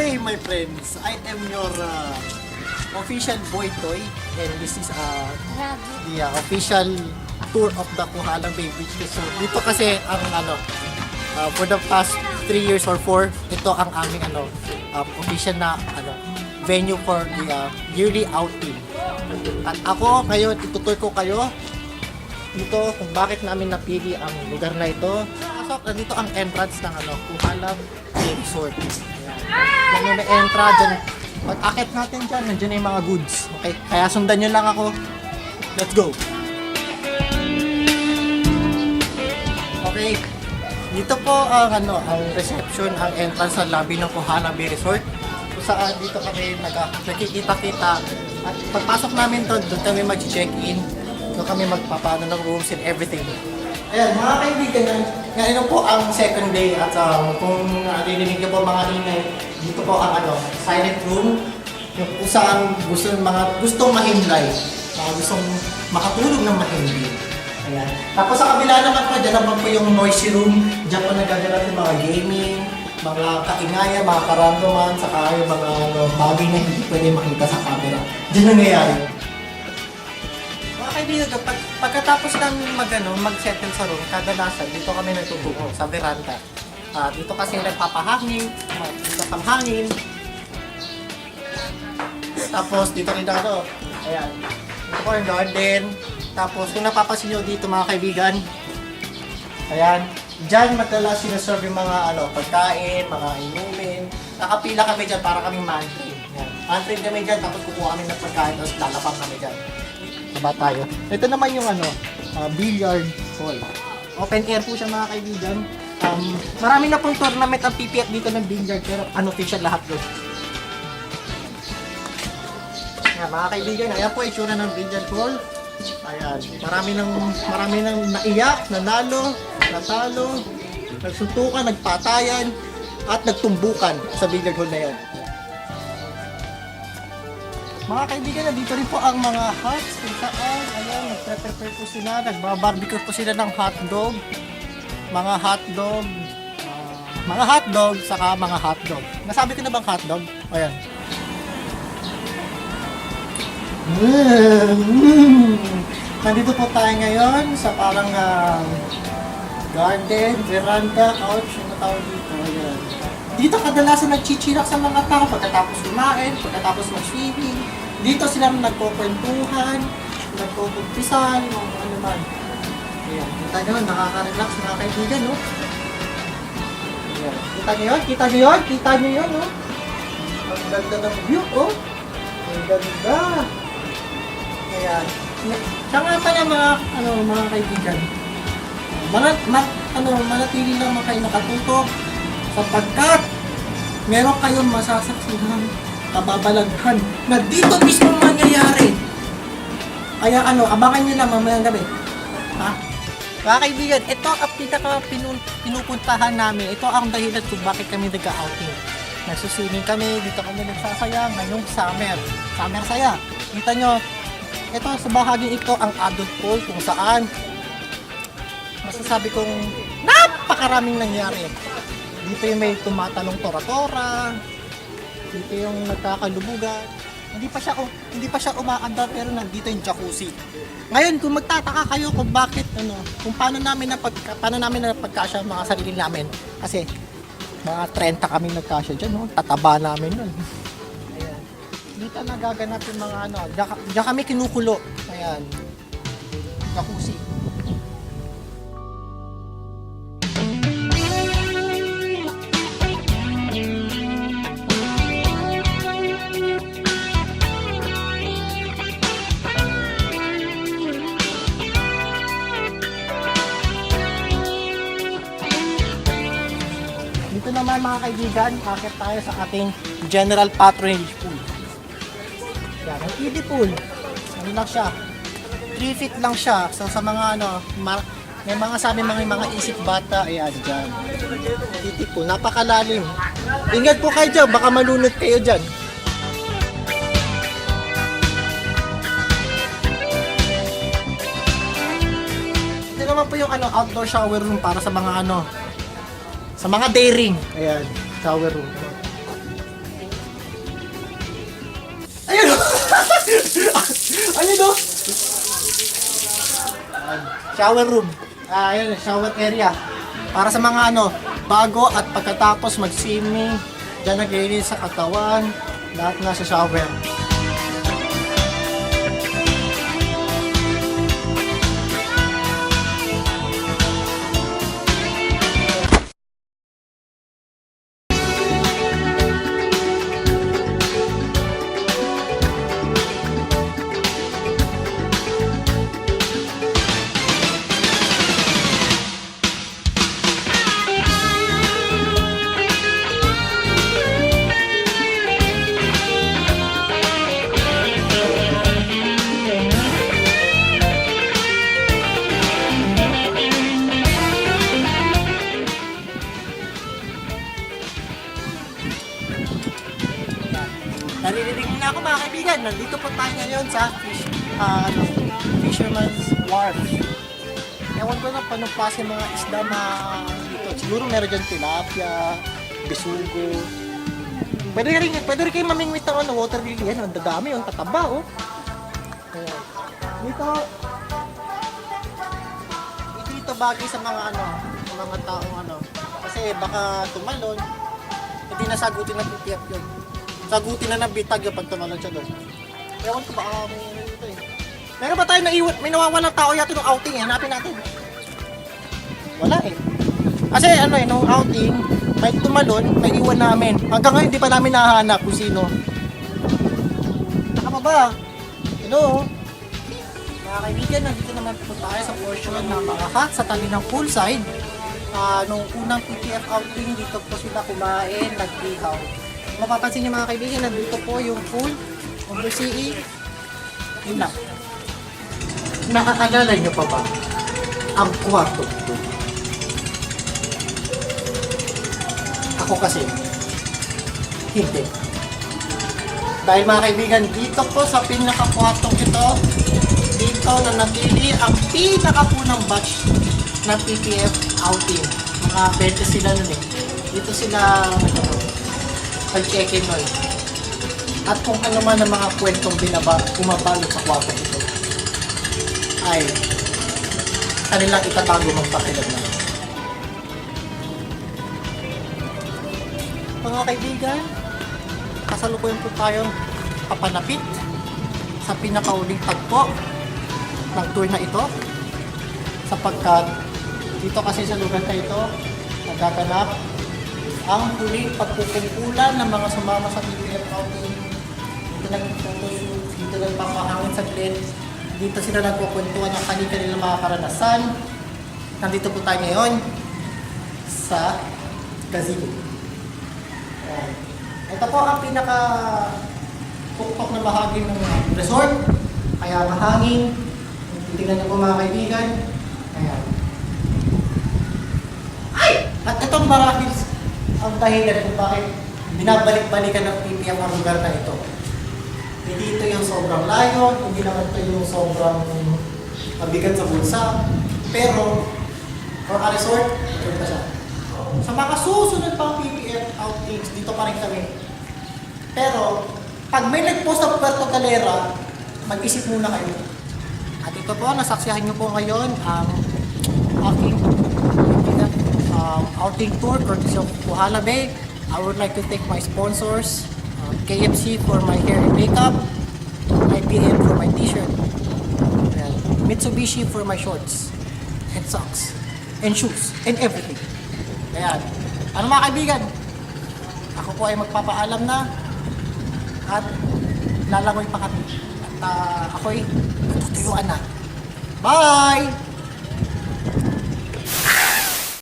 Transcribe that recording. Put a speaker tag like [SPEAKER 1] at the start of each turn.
[SPEAKER 1] Hey my friends, I am your official boy toy and this is the official tour of the Kohala Bay Beach Resort. Dito kasi ang for the past 3 years or 4, ito ang aming official na venue for the yearly outing. At ako ngayon itutur ko kayo dito kung bakit namin napili ang lugar na ito. Pasok, dito ang entrance ng Kohala Bay Resort. Yan yung may entrance dyan. Pag-akit natin dyan, nandiyan na yung mga goods. Okay? Kaya sundan nyo lang ako. Let's go! Okay. Dito po ang ang reception, ang entrance sa lobby ng Kohala Bay Resort. Kung saan dito kami nakikita-kita. At pagpasok namin doon kami mag-check-in. Doon kami magpapano ng rooms and everything. Ayan, mga kaibigan, ngayon po ang second day at kung narinig niyo po mga ingay, dito po ang silent room, yung kung saan gustong mahimlay, gustong makatulog ng mahimlay. Ayan. Tapos sa kabila naman po, dyan naman po yung noisy room, dyan po nagaganap yung mga gaming, mga kaingayan, mga karandoman, saka yung mga bagay na hindi pwede makita sa camera. Dyan nangyayari. Kaibigan, pagkatapos namin mag-settle sa room, kadalasan dito kami nagtutungo sa veranda. Dito kasi nagpapahangin, dito hangin. Tapos dito rin ayan, dito po yung garden. Tapos kung napapansin nyo dito mga kaibigan, ayan, dyan madalas sinaserve yung mga pagkain, mga inumin. Nakapila kami dyan para kaming mantrin. Mantrin kami dyan, tapos kukuha kami ng pagkain, tapos lalapang kami dyan. Ba tayo. Ito naman yung billiard hall. Open air po siya mga kaibigan. Marami na pong tournament ang PPF dito ng billiard pero unofficial lahat doon. Ayan, mga kaibigan, ayan po itsura ng billiard hall. Ayan, marami nang naiyak, nanalo, natalo, nagsuntukan, nagpatayan, at nagtumbukan sa billiard hall na yan. Mga kaibigan, dito rin po ang mga huts kung saan, ayan, nagprepare po sila, nagbabarbecue po sila ng hotdog, mga hotdog, saka mga hotdog. Nasabi ko na bang hotdog? Ayan. Nandito po tayo ngayon sa parang garden, veranda, couch, yung tawag dito. Ayan. Dito kadalasan nagchichirak sa mga tao pagkatapos kumain, pagkatapos mag-swimming. Dito sila nagkukwentuhan, nagkukumpisal, ano man. Ayan, kita nyo, nakaka-relax mga kaibigan, no? Ayan, kita nyo yun? Kita nyo yun, no? Ang ganda ng view, oh! Ang ganda! Ayan. Siya nga pala mga kaibigan. Manatili lang kayo nakatutok sapagkat meron kayong masasaksihan, kababalaghan na dito mismo mangyayari. Kaya abangan nyo lang mamayang gabi. Ha? Mga kaibigan, ito ang pinupuntahan namin. Ito ang dahilan kung bakit kami nag-outing. Nagsusining kami, dito kami nagsasaya ngayong summer. Summer saya. Kita nyo, ito sa bahaging ito ang adult pool kung saan masasabi kong napakaraming nangyari. Dito yung may tumatalong tora-tora. Dito yung nagkakalubugan. Hindi pa siya umaandar pero nandito yung jacuzzi. Ngayon kung magtataka kayo kung bakit kung paano namin napagkasya mga sarili namin. Kasi mga 30 kami nagkasya diyan, tataba namin nun. Ayan. Dito nagaganap yung mga diyan kami kinukulo. Ayan. Jacuzzi. Dito naman mga kaibigan, akit tayo sa ating general patronage pool. Yan, ang kiddie pool. Ano lang siya? 3 feet lang siya. So sa mga may mga sabi mga isip bata, ayan dyan. Kiddie pool, napakalalim. Ingat po kayo dyan, baka malunod kayo dyan. Ito naman po yung outdoor shower room para sa mga sa mga daring. Ayan, shower room. Ayun o! Shower room. Ayun, shower area. Para sa mga bago at pagkatapos mag-swimming, dyan naglinis sa katawan, lahat nasa shower. Naririnig niyo na ako mga kaibigan. Nandito po tayo ngayon sa Fisherman's Wharf. Ewan ko na paano klase mga isda dito. Siguro meron dyan tilapia, bisugo. Pwede rin kayo mamingwit ng water lily. Yan, ang dadami, ang tataba. Oh. Ayan. Dito bagay sa mga mga taong kasi baka tumalon, hindi nasagutin ng PPF yun. Sagutin na ng bitag yung pag tumalon siya doon. Ewan ko baka may ito eh. Meron ba tayo may nawawalang tao yata nung outing eh? Hanapin natin. Wala eh. Kasi nung outing, may tumalon, may iwan namin. Hanggang ngayon di pa namin nahanap kung sino. Saka pa ba? Hello? Mga kaibigan, nandito naman po tayo sa portion ng mga hut sa tabi ng poolside. Nung unang PTF outing, dito po sila kumain, nag-ihaw. Mapapansin niyo mga kaibigan, nandito po yung pool, overseeing. Yun lang. Nakakaalala niyo pa ba ang kwarto ito? Ako kasi, hindi. Dahil mga kaibigan, dito po sa pinaka-kwartong ito, dito na natili ang pinaka-punang batch ng PTF outing. Mga 20 sila nun eh. Dito sila pag-check-in nun. At kung ano man ang mga kwentong bumabalot sa kwarto ito, ay kanilang itatago magpakilaman. Mga kaibigan, kasalukuyan po tayong papanapit sa pinakauling tagpo ng tour na ito, sapagkat dito kasi sa lugar na ito nagaganap ang huling pagkukumpulan ng mga sumama sa PPF outing. Dito nagphotoshoots, dito nagpapahangin saglit, dito sila nagkukwentuhan ng kanilang mga karanasan. Nandito po tayo ngayon sa gazebo. Ito po ang pinaka-tuktok na bahagi ng resort. Kaya mahangin. Tingnan niyo po mga kaibigan. Ayan. Ay! At itong marahil ang dahilan kung bakit binabalik-balikan ng PPF ang lugar na ito. Hindi ito yung sobrang layo, hindi naman ito yung sobrang mabigat sa bulsa. Pero, for a resort, ito pa siya. Sa mga susunod pang PPF outings, dito pa rin kami. Pero, pag may nag-post sa Puerto Galera, mag-isip muna kayo. At ito po, nasaksihan nyo po ngayon ang aking outing tour courtesy of Kohala Bay. I would like to thank my sponsors, KFC for my hair and makeup, IPM for my t-shirt, and Mitsubishi for my shorts and socks and shoes and everything. Ayan. Ano mga kaibigan? Ako po ay magpapaalam na at lalangoy pa kami. At ako'y tutuyuan na. Bye!